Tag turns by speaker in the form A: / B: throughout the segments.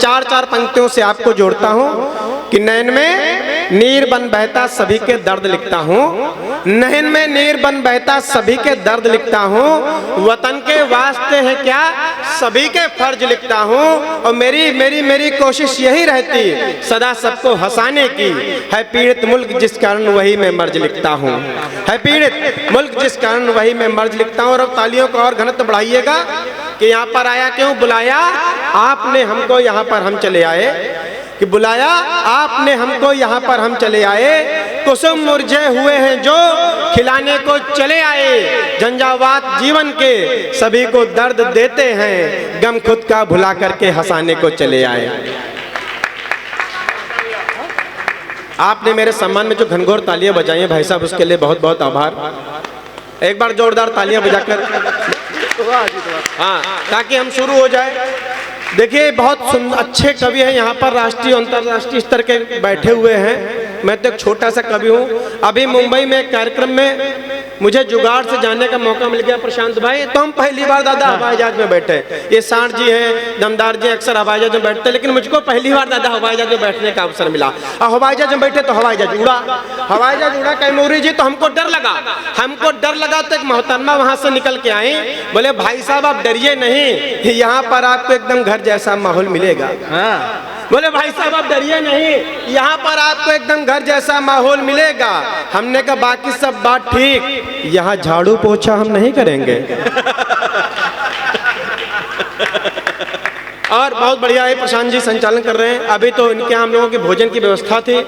A: चार चार पंक्तियों से आपको जोड़ता हूँ कि नैन में नीर बन बहता सभी के दर्द लिखता हूँ, नैन में नीर बन बहता सभी के दर्द लिखता हूँ, वतन के वास्ते है क्या सभी के फर्ज लिखता हूँ। और मेरी कोशिश यही रहती सदा सबको हंसाने की, है पीड़ित मुल्क जिस कारण वही मैं मर्ज लिखता हूँ, है पीड़ित मुल्क जिस कारण वही मैं मर्ज लिखता हूँ। और अब तालियों का और घनत्व बढ़ाइएगा कि यहाँ पर आया क्यों बुलाया आपने हमको, यहाँ पर हम चले आए कि बुलाया आपने हमको, यहाँ पर हम चले आए। कुसुम मुरझे हुए हैं जो खिलाने को चले आए, झंझावात जीवन के सभी को दर्द देते हैं, गम खुद का भुला करके हंसाने को चले आए। आपने मेरे सम्मान में जो घनघोर तालियां बजाई हैं भाई साहब, उसके लिए बहुत बहुत आभार। एक बार जोरदार तालियां बजाकर हाँ, ताकि हम शुरू हो जाए। देखिए बहुत अच्छे कवि हैं यहाँ पर, राष्ट्रीय अंतर्राष्ट्रीय स्तर के बैठे हुए हैं। मैं तो एक छोटा सा कवि हूँ। अभी मुंबई में एक कार्यक्रम में मुझे जुगाड़ से जाने का मौका मिल गया प्रशांत भाई, तो हम पहली बार दादा हवाई जहाज में बैठे। ये सांड जी हैं, दमदार जी अक्सर हवाई जहाज में बैठते, लेकिन मुझको पहली बार दादा हवाई जहाज में बैठने का अवसर मिला। और हवाई जहाज में बैठे तो हवाई जहाज उड़ा कैमूरी जी, तो हमको डर लगा। तो एक मोहतरमा वहां से निकल के आई, बोले भाई साहब आप डरिए नहीं, यहाँ पर आपको एकदम घर जैसा माहौल मिलेगा। बोले भाई साहब आप डरिए नहीं, यहाँ पर आपको एकदम घर जैसा माहौल मिलेगा। हमने कहा बाकी सब बात ठीक, यहाँ झाड़ू पोछा हम नहीं करेंगे। और बहुत बढ़िया है, प्रशांत जी संचालन कर रहे हैं। अभी तो इनके यहाँ हम लोगों की भोजन की व्यवस्था थी।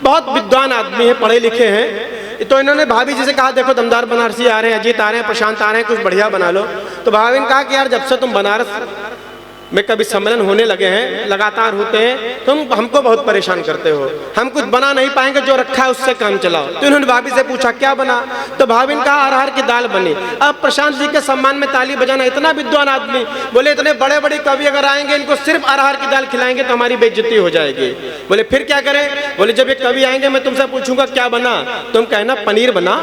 A: बहुत विद्वान आदमी है, पढ़े लिखे हैं। तो इन्होंने भाभी जी से कहा देखो दमदार बनारसी आ रहे हैं, अजीत आ रहे हैं, प्रशांत आ रहे हैं, कुछ बढ़िया बना लो। तो भाभी ने कहा कि यार जब से तुम बनारस में कभी सम्मेलन होने लगे हैं, लगातार होते हैं, तुम हमको बहुत परेशान करते हो, हम कुछ बना नहीं पाएंगे, जो रखा है उससे काम चलाओ। तो इन्होंने भाभी से पूछा क्या बना, तो भाभी ने कहा अरहर की दाल बनी। अब प्रशांत जी के सम्मान में ताली बजाना, इतना विद्वान आदमी, बोले इतने बड़े बड़े कवि अगर आएंगे इनको सिर्फ अरहर की दाल खिलाएंगे तो हमारी बेइज्जती हो जाएगी। बोले फिर क्या करें, बोले जब ये कवि आएंगे मैं तुमसे पूछूंगा क्या बना, तुम कहना पनीर बना,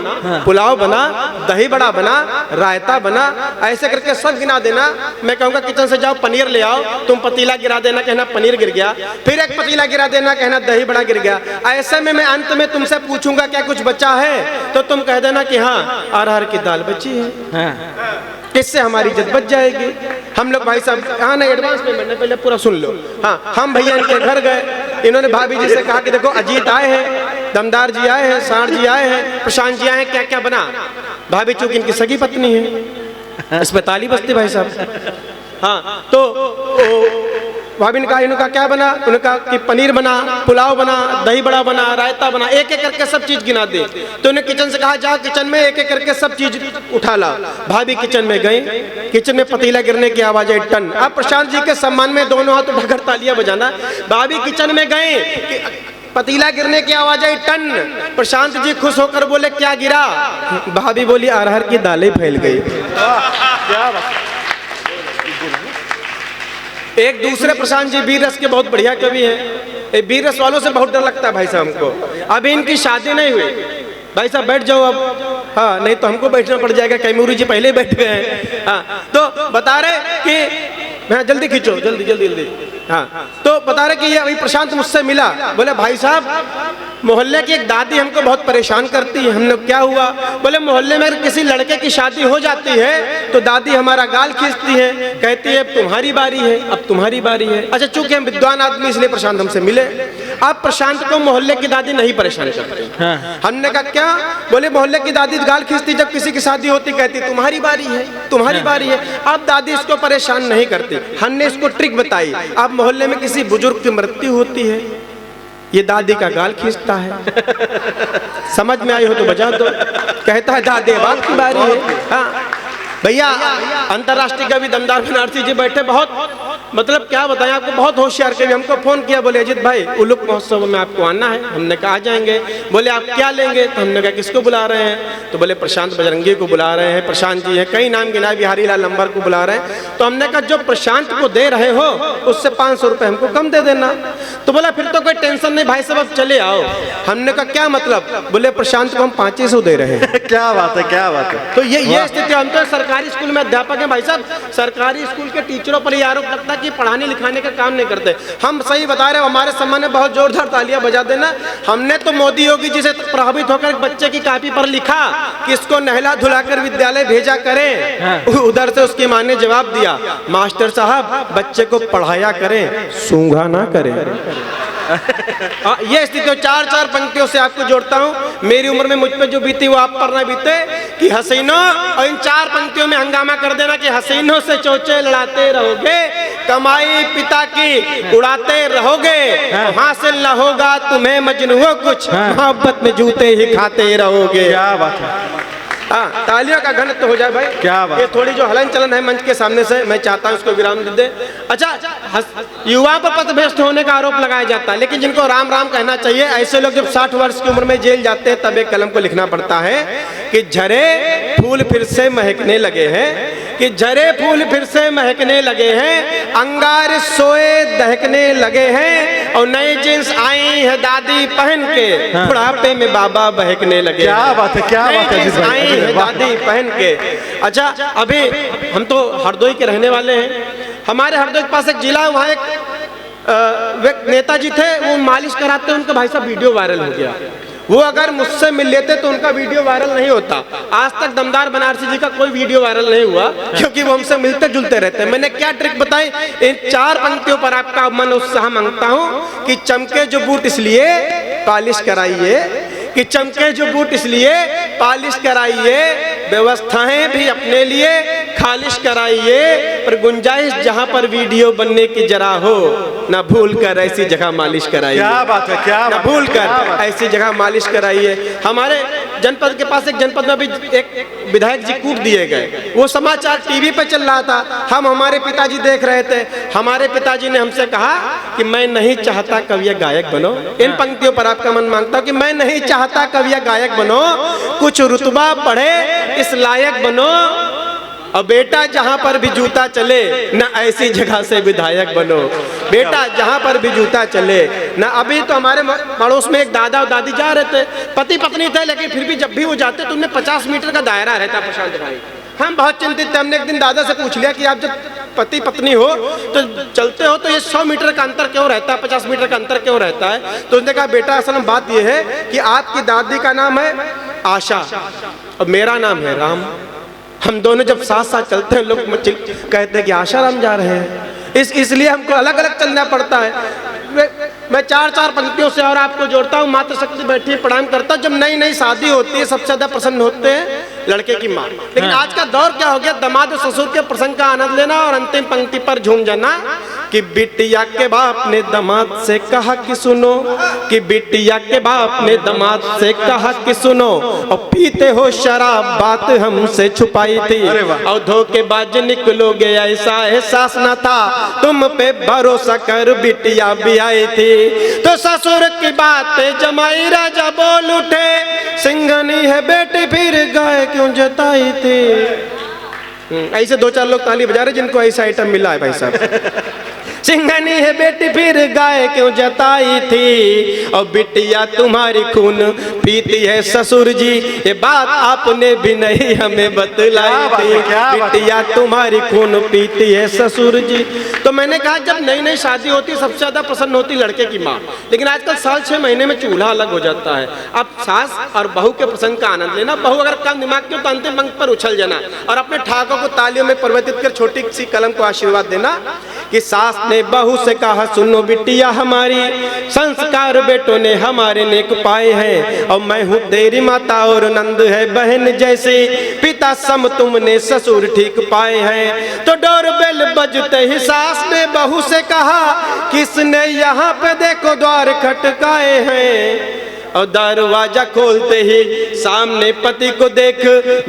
A: पुलाव बना, दही बड़ा बना, रायता बना, ऐसे करके सब गिना देना। मैं कहूँगा किचन से जाओ पनीर ले आओ, तुम पतीला गिरा देना, कहना पनीर गिर गया, फिर एक पतीला गिरा देना, कहना दही बड़ा गिर गया। ऐसे में मैं अंत में तुमसे पूछूंगा क्या कुछ बचा है, तो तुम कह देना कि हाँ अरहर की दाल बची है। इससे हमारी इज्जत बच जाएगी। हम लोग भाई साहब हाँ नहीं एडवांस पेमेंट नहीं, पहले पूरा सुन लो। हाँ हम भैया इनके घर गए, इन्होंने भाभी जी से कहा कि देखो अजीत आए हैं, दमदार जी आए हैं, सांड जी आए हैं, प्रशांत जी आए हैं, क्या क्या बना। भाभी चूंकि इनकी सगी पत्नी है, इस पे ताली बजती भाई साहब। हाँ तो भाभी ने कहा क्या बना, उन्होंने कहा कि पनीर बना, पुलाव बना, दही बड़ा बना, रायता बना, एक एक करके सब चीज गिना दे। तो उन्हें किचन से कहा जाओ किचन में एक एक करके सब चीज उठा ला। भाभी किचन में गई, किचन में पतीला गिरने की आवाज आई टन। अब प्रशांत जी के सम्मान में दोनों हाथ उठाकर तालियां बजाना। भाभी किचन में गए, पतीला गिरने की आवाज आई टन। प्रशांत जी खुश होकर बोले क्या गिरा, भाभी बोली अरहर की दालें फैल गई। एक दूसरे प्रशांत जी वीर रस के बहुत बढ़िया कवि हैं। वीर रस वालों से बहुत डर लगता है भाई साहब हमको। अभी इनकी शादी नहीं हुई, भाई साहब बैठ जाओ अब। हाँ नहीं तो हमको बैठना पड़ जाएगा, कैमूरी जी पहले बैठ गए हैं। हाँ तो बता रहे कि हाँ जल्दी खींचो, जल्दी जल्दी जल्दी। हाँ तो बता रहे कि ये अभी प्रशांत मुझसे मिला, बोले भाई साहब मोहल्ले की एक दादी हमको बहुत परेशान करती है। हमने क्या हुआ, बोले मोहल्ले में किसी लड़के की शादी हो जाती है तो दादी हमारा गाल खींचती है, कहती है अब तुम्हारी बारी है, अब तुम्हारी बारी है। अच्छा चूंकि हम विद्वान आदमी इसलिए प्रशांत हमसे मिले। अब प्रशांत को मोहल्ले की दादी नहीं परेशान करती। हमने कहा क्या, बोले मोहल्ले की दादी गाल खींचती, जब किसी की शादी होती कहती तुम्हारी बारी है, तुम्हारी बारी है। अब दादी इसको परेशान नहीं करती। हमने इसको ट्रिक बताई, अब मोहल्ले में किसी बुजुर्ग की मृत्यु होती है, ये दादी का गाल खींचता है। समझ में आई हो तो बजा दो। कहता है दादी बाप की बारी है। हाँ भैया अंतर्राष्ट्रीय कवि दमदार बनारसी जी बैठे, बहुत मतलब क्या बताएं आपको, बहुत होशियार कवि। हमको फोन किया, बोले अजीत भाई उलूक महोत्सव में आपको आना है। हमने कहा आ जाएंगे। बोले आप क्या लेंगे, तो हमने कहा किसको बुला रहे हैं, तो बोले प्रशांत बजरंगी को बुला रहे हैं, प्रशांत जी हैं, कई नाम गिनाए, बिहारी लाल नंबर को बुला रहे हैं। तो हमने कहा जो प्रशांत को दे रहे हो उससे 500 रुपये हमको कम दे देना। तो बोला फिर तो कोई टेंशन नहीं भाई साहब, अब चले आओ। हमने कहा क्या मतलब, बोले प्रशांत को हम 500 दे रहे हैं।
B: क्या बात है, क्या बात है।
A: तो ये स्थिति। हम तो सरकारी स्कूल में अध्यापक हैं भाई साहब, सरकारी स्कूल के टीचरों पर ये आरोप लगता है कि पढ़ाने लिखाने का काम नहीं करते। हम सही बता रहे हो, हमारे सम्मान में बहुत जोरदार तालियां बजा देना। हमने तो मोदी योगी जी से प्रभावित होकर बच्चे की कॉपी पर लिखा कि इसको नहला धुलाकर विद्यालय भेजा करें। उधर से उसकी माँ ने जवाब दिया, मास्टर साहब बच्चे को पढ़ाया करें, सूंघा ना करें। ये स्थिति 4-4 पंक्तियों से आपको जोड़ता हूं। मेरी उम्र में मुझ पे जो बीती वो आप पर ना बीते कि हसीनों, और इन 4 पंक्तियों में हंगामा कर देना कि हसीनों से चोचे लड़ाते रहोगे, कमाई पिता की उड़ाते रहोगे, हासिल न होगा तुम्हें मजनूओं कुछ, मोहब्बत में जूते ही खाते रहोगे।
B: क्या बात है।
A: हाँ, तालियों का घनत्व तो हो जाए भाई।
B: क्या बात।
A: ये थोड़ी जो हलन चलन है मंच के सामने से, मैं चाहता हूँ इसको विराम दे दे। अच्छा, युवा पर पथभ्रष्ट होने का आरोप लगाया जाता है, लेकिन जिनको राम राम कहना चाहिए, ऐसे लोग जब 60 वर्ष की उम्र में जेल जाते हैं तब एक कलम को लिखना पड़ता है कि झरे फूल फिर से महकने लगे हैं, कि झरे फूल फिर से महकने लगे हैं, अंगार सोए दहकने लगे हैं, और नई जींस आई है दादी पहन के, बुढ़ापे में बाबा बहकने लगे।
B: क्या बात है, क्या बात है।
A: आई है दादी पहन के। अच्छा, अभी हम तो हरदोई के रहने वाले हैं। हमारे हरदोई के पास एक जिला है, वहाँ एक नेताजी थे, वो मालिश कराते, उनका भाई साहब वीडियो वायरल हो गया। वो अगर मुझसे मिल लेते तो उनका वीडियो वायरल नहीं होता। आज तक दमदार बनारसी जी का कोई वीडियो वायरल नहीं हुआ, क्योंकि वो हमसे मिलते जुलते रहते हैं। मैंने क्या ट्रिक बताई, इन 4 पंक्तियों पर आपका मन उत्साह मांगता हूँ कि चमके जो बूट इसलिए पालिश कराइए, कि चमके जो बूट इसलिए पालिश कराइए, व्यवस्थाएं भी अपने लिए खालिश कराइए, पर गुंजाइश जहां पर वीडियो बनने की जरा हो, ना भूल कर ऐसी जगह मालिश कराइए।
B: क्या बात है, क्या
A: ना भूल कर ऐसी जगह मालिश कराइए। हमारे जनपद के पास एक जनपद में अभी एक विधायक जी कूट दिए गए, वो समाचार टीवी पे चल रहा था, हम हमारे पिताजी देख रहे थे। हमारे पिताजी ने हमसे कहा कि मैं नहीं चाहता कवि गायक बनो। इन पंक्तियों पर आपका मन मांगता हूं कि मैं नहीं चाहता कवि गायक बनो, कुछ रुतबा पढ़े इस लायक बनो, और बेटा जहां पर भी जूता चले न ऐसी जगह से विधायक बनो। बेटा जहां पर भी जूता चले ना। अभी तो हमारे पड़ोस में एक दादा और दादी जा रहे थे, पति पत्नी थे, लेकिन फिर भी जब भी वो जाते तो उनमें 50 मीटर का दायरा रहता। प्रशांत भाई, हम बहुत चिंतित थे। हमने एक दिन दादा से पूछ लिया कि आप जब पति पत्नी हो तो चलते हो तो ये 100 मीटर का अंतर क्यों रहता है, 50 मीटर का अंतर क्यों रहता है? तो उसने कहा, बेटा असल में बात यह है कि आपकी दादी का नाम है आशा और मेरा नाम है राम। हम दोनों जब साथ साथ चलते हैं, लोग कहते हैं कि आशाराम जा रहे हैं, इसलिए हमको अलग अलग चलना पड़ता है। मैं 4-4 पंक्तियों से और आपको जोड़ता हूँ। मातृशक्ति बैठी प्रणाम करता हूँ। जब नई नई शादी होती है सबसे ज्यादा प्रसन्न होते हैं लड़के की माँ, लेकिन आज का दौर क्या हो गया, दामाद और ससुर के प्रसंग का आनंद लेना और अंतिम पंक्ति पर झूम जाना कि बिटिया के बाप ने दामाद से कहा कि सुनो, कि बिटिया के बाप ने दामाद से कहा कि सुनो, और पीते हो शराब बात हमसे छुपाई थी, और धोखेबाज निकलोगे ऐसा एहसास न था, तुम पे भरोसा कर बिटिया भी आई थी। तो ससुर की बात जमाई राजा बोल उठे, सिंघनी है बेटी फिर गाय क्यों जताई थी। ऐसे 2-4 लोग ताली बजा रहे जिनको ऐसा आइटम मिला है भाई साहब। सिंघनी है बेटी फिर गाय क्यों जताई थी, और बिटिया तुम्हारी खून पीती है ससुर जी, ये बात आपने भी नहीं हमें बतलाई थी, बिटिया तुम्हारी खून पीती है ससुर जी। तो मैंने कहा जब नई नई शादी होती है सबसे ज्यादा प्रसन्न होती लड़के की माँ, लेकिन आजकल साल 6 महीने में चूल्हा अलग हो जाता है। अब सास और बहू के प्रसंग का आनंद लेना। बहू अगर कम दिमाग की हो तो अंतिम पंक्ति पर उछल जाना और अपने ठाकों को तालियों में परिवर्तित कर छोटी सी कलम को आशीर्वाद देना कि सास ने बहू से कहा, सुनो बिटिया हमारी, संस्कार बेटों ने हमारे नेक पाए हैं, और मैं हूँ तेरी माता और नंद है बहन जैसी, पिता सम तुमने ससुर ठीक पाए हैं। तो डोरबेल बजते ही सास ने बहू से कहा, किसने यहाँ पे देखो द्वार खटकाए हैं, और दरवाजा खोलते ही सामने पति को देख,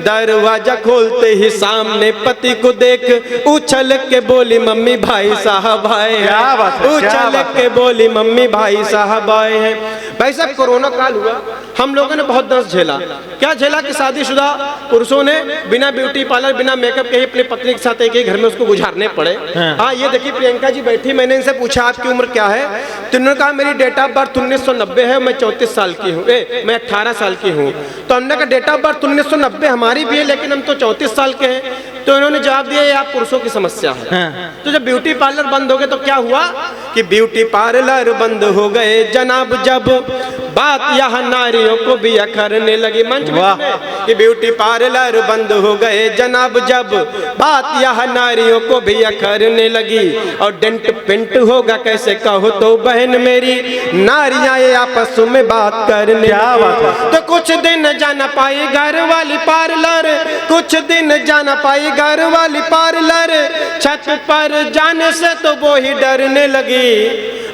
A: दरवाजा खोलते ही सामने पति को देख, उछल के बोली मम्मी भाई साहब आए हैं, उछल के बोली मम्मी भाई साहब आए हैं। भाई साहब कोरोना काल हुआ, हम लोगों ने बहुत दर्द झेला। क्या झेला कि शादीशुदा पुरुषों ने बिना ब्यूटी पार्लर बिना मेकअप के ही अपनी पत्नी के साथ एक ही घर में उसको गुजारने पड़े। हाँ, ये देखिए प्रियंका जी बैठी, मैंने इनसे पूछा आपकी उम्र क्या है, तो उन्होंने कहा मेरी डेट ऑफ बर्थ 1990 है, मैं 34 साल की हूँ, मैं 18 साल की हूँ। तो हमने कहा डेट ऑफ बर्थ 1990 हमारी भी है, लेकिन हम तो 34 साल के हैं। तो इन्होंने जवाब दिया ये आप पुरुषों की समस्या है। तो जब ब्यूटी पार्लर बंद हो गए तो क्या हुआ कि ब्यूटी पार्लर बंद हो गए जनाब, जब बात यहाँ नारियों को भी अखरने लगी। मंच में कि ब्यूटी पार्लर बंद हो गए जनाब, जब बात यहाँ नारियों को भी अखरने लगी। और डेंट पेंट होगा कैसे कहो तो बहन मेरी, नारियां ये आपस में बात करने लगी। तो कुछ दिन जाना पाई घर वाली पार्लर, कुछ दिन जाना पाई घर वाली पार्लर, छत पर जाने से तो वो ही डरने लगी।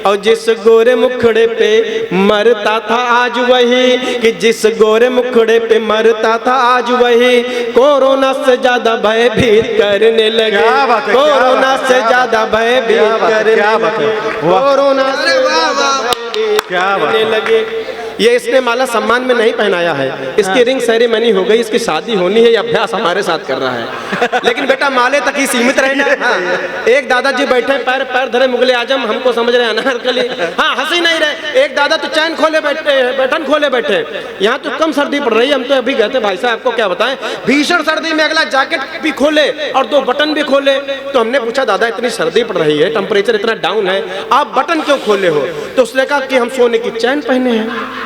A: और जिस गोरे मुखड़े पे मरता था आज वही, कि जिस गोरे मुखड़े पे मरता था आज वही, कोरोना से ज्यादा भयभीत करने लगे। कोरोना से ज्यादा भयभीत करने लगे, कोरोना से ज्यादा करने लगे। ये इसने माला सम्मान में नहीं पहनाया है, इसकी रिंग सेरेमनी हो गई, इसकी शादी होनी है, ये अभ्यास हमारे साथ कर रहा है। लेकिन बेटा माले तक ही सीमित रहना। हाँ। एक दादाजी बैठे पैर पैर धरे मुगले आजम, हमको समझ रहे अनारकली। हाँ हंसी नहीं रहे। एक दादा तो चैन खोले बैठे, बटन खोले बैठे। यहाँ तो कम सर्दी पड़ रही है, हम तो अभी गए थे भाई साहब, आपको क्या बताएं, भीषण सर्दी में अगला जैकेट भी खोले और 2 बटन भी खोले। तो हमने पूछा दादा इतनी सर्दी पड़ रही है, टेम्परेचर इतना डाउन है, आप बटन क्यों खोले हो? तो उसने कहा कि हम सोने की चैन पहने हैं।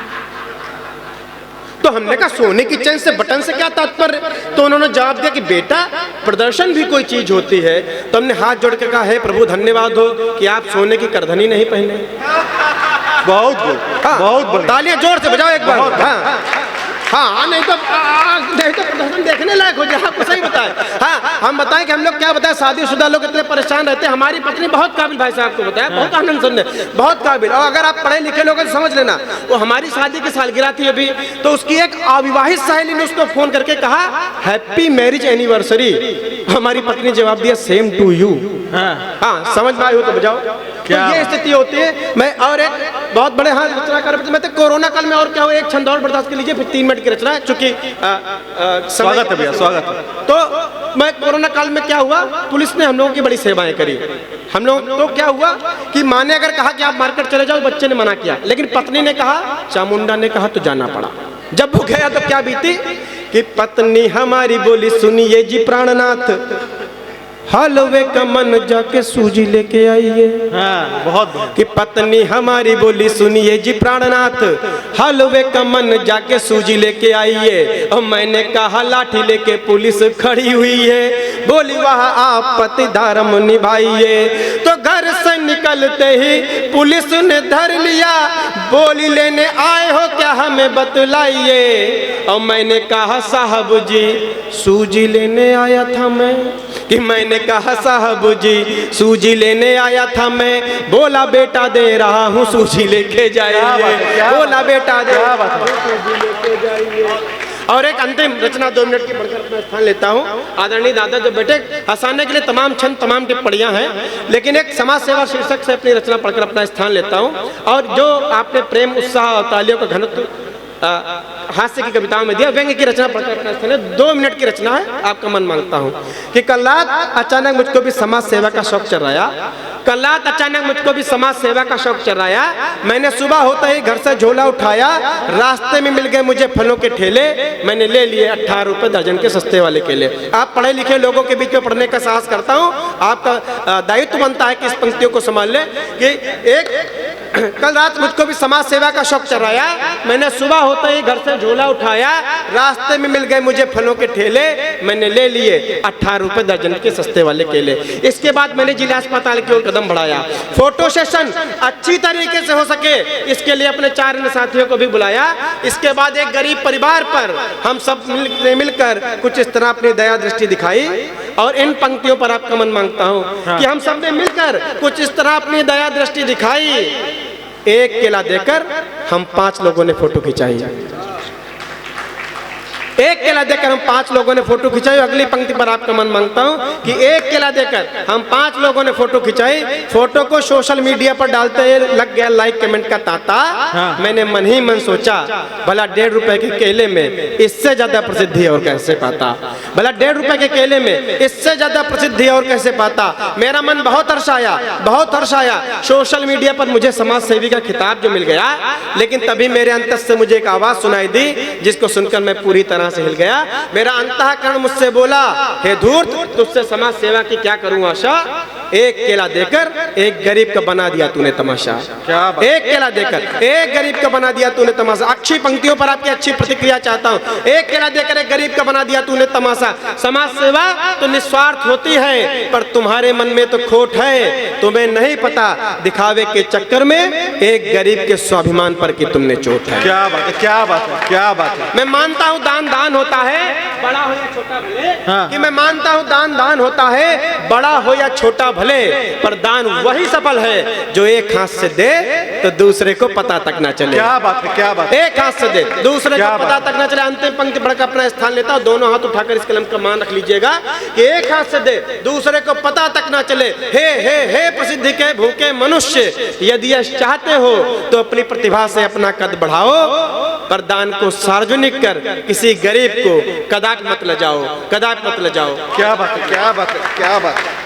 A: तो हमने कहा सोने की चैन से बटन से क्या तात्पर्य? तो उन्होंने जवाब दिया कि बेटा प्रदर्शन भी कोई चीज होती है। तो हमने हाथ जोड़ के कहा है प्रभु धन्यवाद हो कि आप सोने की करधनी नहीं पहने।
B: बहुत बहुत
A: तालियां जोर से बजाओ एक बार। हाँ नहीं तो प्रदर्शन देखने लायक हो जाए। आपको सही बताए। हाँ हम बताएं कि हम लोग क्या बताएं, शादीशुदा लोग इतने परेशान रहते हैं। हमारी पत्नी बहुत काबिल, भाई साहब को बताया, बहुत आनंद सुनने, बहुत काबिल। और अगर आप पढ़े लिखे लोग तो समझ लेना, वो हमारी शादी की सालगिरह थी अभी, तो उसकी एक अविवाहित सहेली ने उसको फोन करके कहा हैप्पी मैरिज एनिवर्सरी। हमारी पत्नी जवाब दिया सेम टू यू। हाँ समझ में आई हो तो बजाओ। तो ये स्थिति होती है। मैं और एक बहुत बड़े हाँ रचनाकार, मैं तो कोरोना काल में और क्या हो, एक छंद और बर्दाश्त कर लीजिए, फिर 3 मिनट की रचना है, चूंकि
B: स्वागत है भैया, स्वागत है।
A: तो मैं कोरोना काल में क्या हुआ, पुलिस ने हम लोगों की बड़ी सेवाएं करी। हम लोग तो क्या हुआ कि माँ ने अगर कहा कि आप मार्केट चले जाओ, बच्चे ने मना किया, लेकिन पत्नी ने कहा, चामुंडा ने कहा तो जाना पड़ा। जब वो गया तो क्या बीती कि पत्नी हमारी बोली सुनिए जी प्राणनाथ, हलवे का मन जाके सूजी लेके आइए।
B: हाँ, बहुत
A: कि पत्नी हमारी बोली सुनिए जी प्राणनाथ, हलवे का मन जाके सूजी लेके आइए। और मैंने कहा लाठी लेके पुलिस खड़ी हुई है, बोली वहाँ आप पति धर्म निभाइए। तो घर से निकलते ही पुलिस ने धर लिया, बोली लेने आए हो क्या हमें बतलाइए। और मैंने कहा साहब जी सूजी लेने आया था मैं, कि मैंने कहा साहब जी सूजी लेने आया था मैं। बोला बेटा दे रहा हूँ सूजी लेके जाइए। बोला बेटा दे रहा हूँ सूजी लेके जाइए। और एक अंतिम रचना 2 मिनट की बढ़कर अपना स्थान लेता हूँ। आदरणीय दादा जो बेटे हंसाने के लिए तमाम छंद तमाम टिप्पणियाँ हैं, लेकिन एक समाज सेवा शीर्षक से अपनी रचना पढ़कर अपना स्थान लेता हूँ। और जो आपने प्रेम उत्साह और तालियों का घनत्व हास्य की कविताओं में दिया, व्यंग्य की रचना पढ़कर अपना स्थान है। 2 मिनट की रचना है, आपका मन मांगता हूँ कि कल रात अचानक मुझको भी समाज सेवा का शौक चढ़ाया। कल रात अचानक मुझको भी समाज सेवा का शौक चढ़ाया। मैंने सुबह होते ही घर से झोला उठाया, रास्ते में मिल गए मुझे फलों के ठेले। मैंने ले लिए 18 रुपए दर्जन के सस्ते वाले केले। आप पढ़े लिखे लोगों के बीच में पढ़ने का साहस करता हूँ, आपका दायित्व बनता है कि इस पंक्तियों को संभाल ले कि एक कल रात मुझको भी समाज सेवा का शौक चढ़ाया। मैंने सुबह होते ही घर से झोला उठाया, रास्ते में मिल गए मुझे फलों के ठेले। मैंने ले लिए 18 रुपए दर्जन के सस्ते वाले केले। इसके बाद मैंने जिला अस्पताल की ओर कदम बढ़ाया। फोटो सेशन अच्छी तरीके से हो सके इसके लिए अपने 4 अन्य साथियों को भी बुलाया। इसके बाद एक गरीब परिवार पर हम सब मिलकर कुछ इस तरह अपनी दया दृष्टि दिखाई। और इन पंक्तियों पर आपका मन मांगता हूँ कि हम सब ने मिलकर कुछ इस तरह अपनी दया दृष्टि दिखाई। एक केला देकर हम 5 लोगों ने फोटो खिंचाई। एक केला देकर हम 5 लोगों ने फोटो खिंचाई। अगली पंक्ति पर आपका मन मांगता हूं कि एक केला देकर हम 5 लोगों ने फोटो खिंचाई, फोटो को सोशल मीडिया पर डालते लग गया लाइक कमेंट का तांता। मैंने मन ही मन सोचा भला 1.5 रुपए के केले में इससे ज्यादा प्रसिद्धि और कैसे पाता, भला 1.5 रुपए के केले में इससे ज्यादा प्रसिद्धि और कैसे पाता। मेरा मन बहुत हर्षाया, बहुत हर्षाया। सोशल मीडिया पर मुझे समाज सेवी का खिताब जो मिल गया, लेकिन तभी मेरे अंतर से मुझे एक आवाज सुनाई दी जिसको सुनकर मैं पूरी तरह से हिल गया। मेरा अंतःकरण मुझसे बोला, हे धूर्त, तुझसे समाज सेवा की क्या करूं आशा। एक केला देकर एक गरीब का बना दिया तूने तमाशा।
B: क्या बात।
A: एक केला देकर एक गरीब का बना दिया तूने तमाशा। अच्छी पंक्तियों पर आपकी अच्छी प्रतिक्रिया चाहता हूं। एक केला देकर एक गरीब का बना दिया तूने तमाशा। समाज सेवा तो निस्वार्थ होती है, पर तुम्हारे मन में तो खोट है। तुम्हें नहीं पता दिखावे के चक्कर में एक गरीब के स्वाभिमान पर की तुमने चोट है।
B: क्या बात है, क्या बात है, क्या बात है।
A: मैं मानता हूँ दान दान होता है, बड़ा हो या छोटा भले। कि मैं मानता हूँ दान दान होता है, बड़ा हो या छोटा भले, पर दान वही सफल है जो एक हाथ से दे तो दूसरे को पता तक ना चले।
B: क्या बात है, क्या बात है।
A: एक हाथ से दे दूसरे को पता तक ना चले। अंतिम पंक्ति बढ़कर अपना स्थान लेता हूं, दोनों हाथ उठाकर इस कलम का मान रख लीजिएगा कि एक हाथ से दे दूसरे को पता तक ना चले। हे प्रसिद्धि के भूखे मनुष्य, यदि यह चाहते हो तो अपनी प्रतिभा से अपना कद बढ़ाओ, पर दान को सार्वजनिक कर किसी गरीब को कदापि मत ले जाओ, कदापि मत ले जाओ।
B: क्या बात है, क्या बात है, क्या बात है।